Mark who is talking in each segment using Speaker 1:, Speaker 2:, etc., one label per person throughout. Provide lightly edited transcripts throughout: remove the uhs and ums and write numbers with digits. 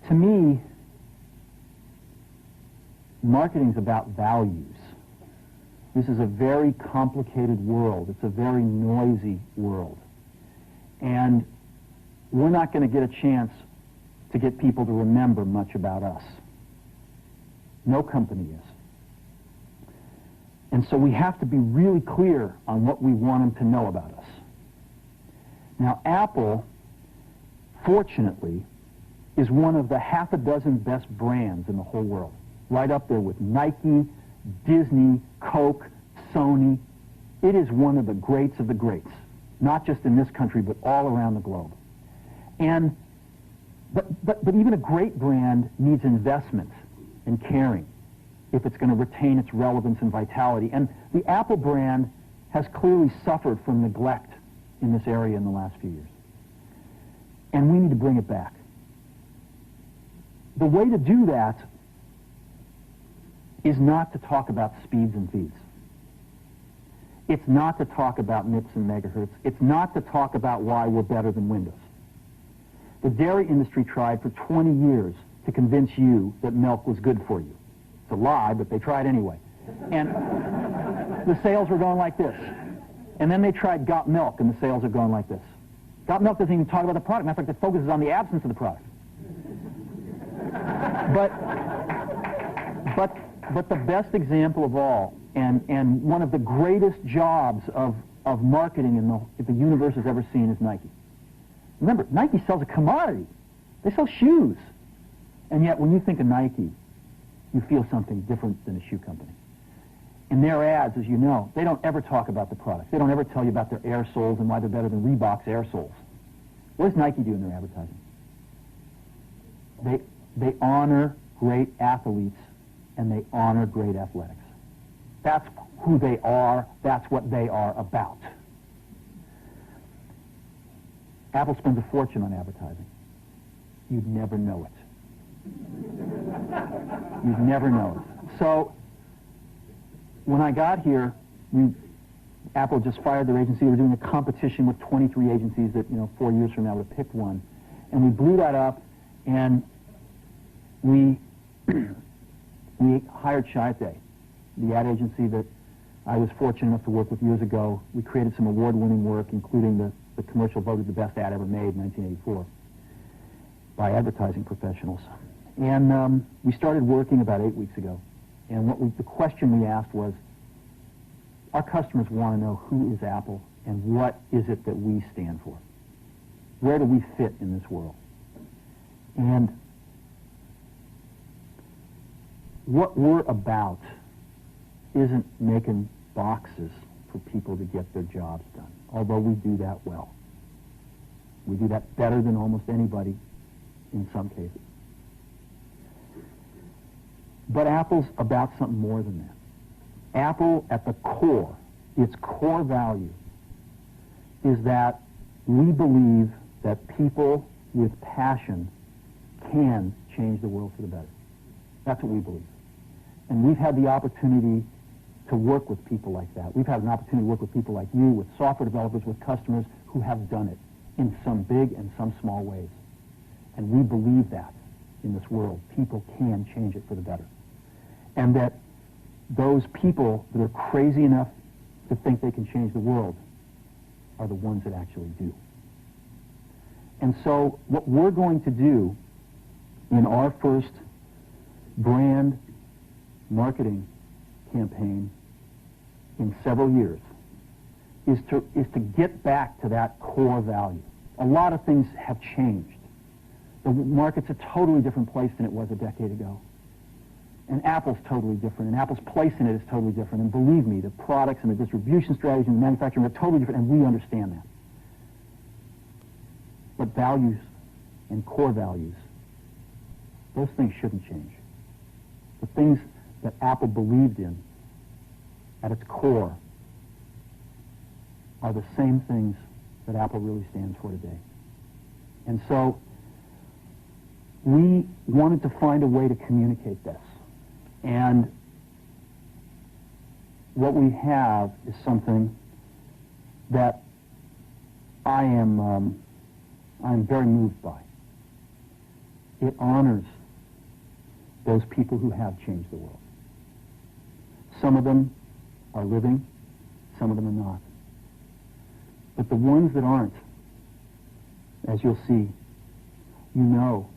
Speaker 1: To me, marketing is about values. This is a very complicated world. It's a very noisy world. And we're not going to get a chance to get people to remember much about us. No company is. And so we have to be really clear on what we want them to know about us. Now, Apple, fortunately, is one of the half a dozen best brands in the whole world. Right up there with Nike, Disney, Coke, Sony. It is one of the greats of the greats, not just in this country, but all around the globe. And but even a great brand needs investment and caring if it's going to retain its relevance and vitality. And the Apple brand has clearly suffered from neglect in this area in the last few years. And we need to bring it back. The way to do that is not to talk about speeds and feeds. It's not to talk about MIPS and megahertz. It's not to talk about why we're better than Windows. The dairy industry tried for 20 years to convince you that milk was good for you. It's a lie, but they tried anyway. And the sales were going like this. And then they tried Got Milk, and the sales are going like this. Got Milk doesn't even talk about the product. Matter of fact, it focuses on the absence of the product. But the best example of all, and one of the greatest jobs of marketing the universe has ever seen is Nike. Remember, Nike sells a commodity. They sell shoes. And yet, when you think of Nike, you feel something different than a shoe company. In their ads, as you know, they don't ever talk about the product. They don't ever tell you about their air soles and why they're better than Reebok's air soles. What does Nike do in their advertising? They honor great athletes, and they honor great athletics. That's who they are. That's what they are about. Apple spends a fortune on advertising. You'd never know it. You'd never know it. So, when I got here, Apple just fired their agency. We were doing a competition with 23 agencies that, 4 years from now would have picked one. And we blew that up, and we hired Chiate, the ad agency that I was fortunate enough to work with years ago. We created some award-winning work, including the commercial voted the best ad ever made in 1984 by advertising professionals. And we started working about 8 weeks ago. And the question we asked was, our customers want to know who is Apple and what is it that we stand for? Where do we fit in this world? And what we're about isn't making boxes for people to get their jobs done, although we do that well. We do that better than almost anybody in some cases. But Apple's about something more than that. Apple, at the core, its core value, is that we believe that people with passion can change the world for the better. That's what we believe. And we've had the opportunity to work with people like that. We've had an opportunity to work with people like you, with software developers, with customers who have done it in some big and some small ways. And we believe that in this world. People can change it for the better. And that those people that are crazy enough to think they can change the world are the ones that actually do. And so what we're going to do in our first brand marketing campaign in several years is to get back to that core value. A lot of things have changed. The market's a totally different place than it was a decade ago. And Apple's totally different, and Apple's place in it is totally different. And believe me, the products and the distribution strategy and the manufacturing are totally different, and we understand that. But values and core values, those things shouldn't change. The things that Apple believed in at its core are the same things that Apple really stands for today. And so we wanted to find a way to communicate this. And what we have is something that I'm very moved by. it honors those people who have changed the world. Some of them are living, some of them are not. But the ones that aren't, as you'll see, you know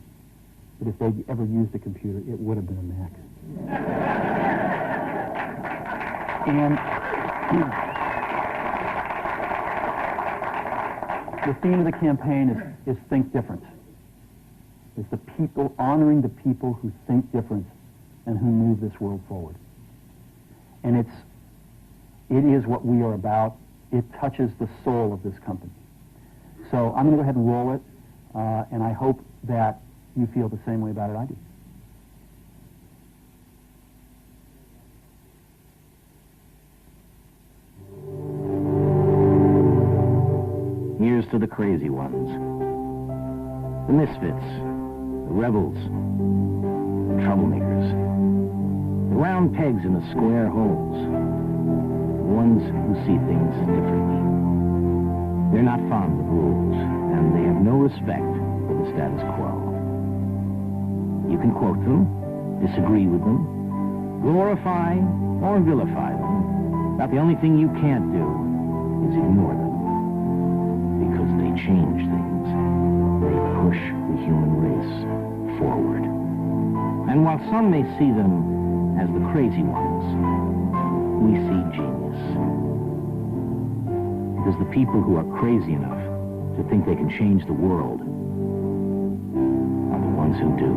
Speaker 1: that if they'd ever used a computer, it would have been a Mac. And the theme of the campaign is Think Different. It's the people, honoring the people who think different and who move this world forward. And it is what we are about. It touches the soul of this company. So I'm going to go ahead and roll it, and I hope that you feel the same way about it I do.
Speaker 2: Here's to the crazy ones, the misfits, the rebels, the troublemakers, the round pegs in the square holes, the ones who see things differently. They're not fond of rules, and they have no respect for the status quo. You can quote them, disagree with them, glorify or vilify them, but the only thing you can't do is ignore them. Because they change things. They push the human race forward. And while some may see them as the crazy ones, we see genius. Because the people who are crazy enough to think they can change the world are the ones who do.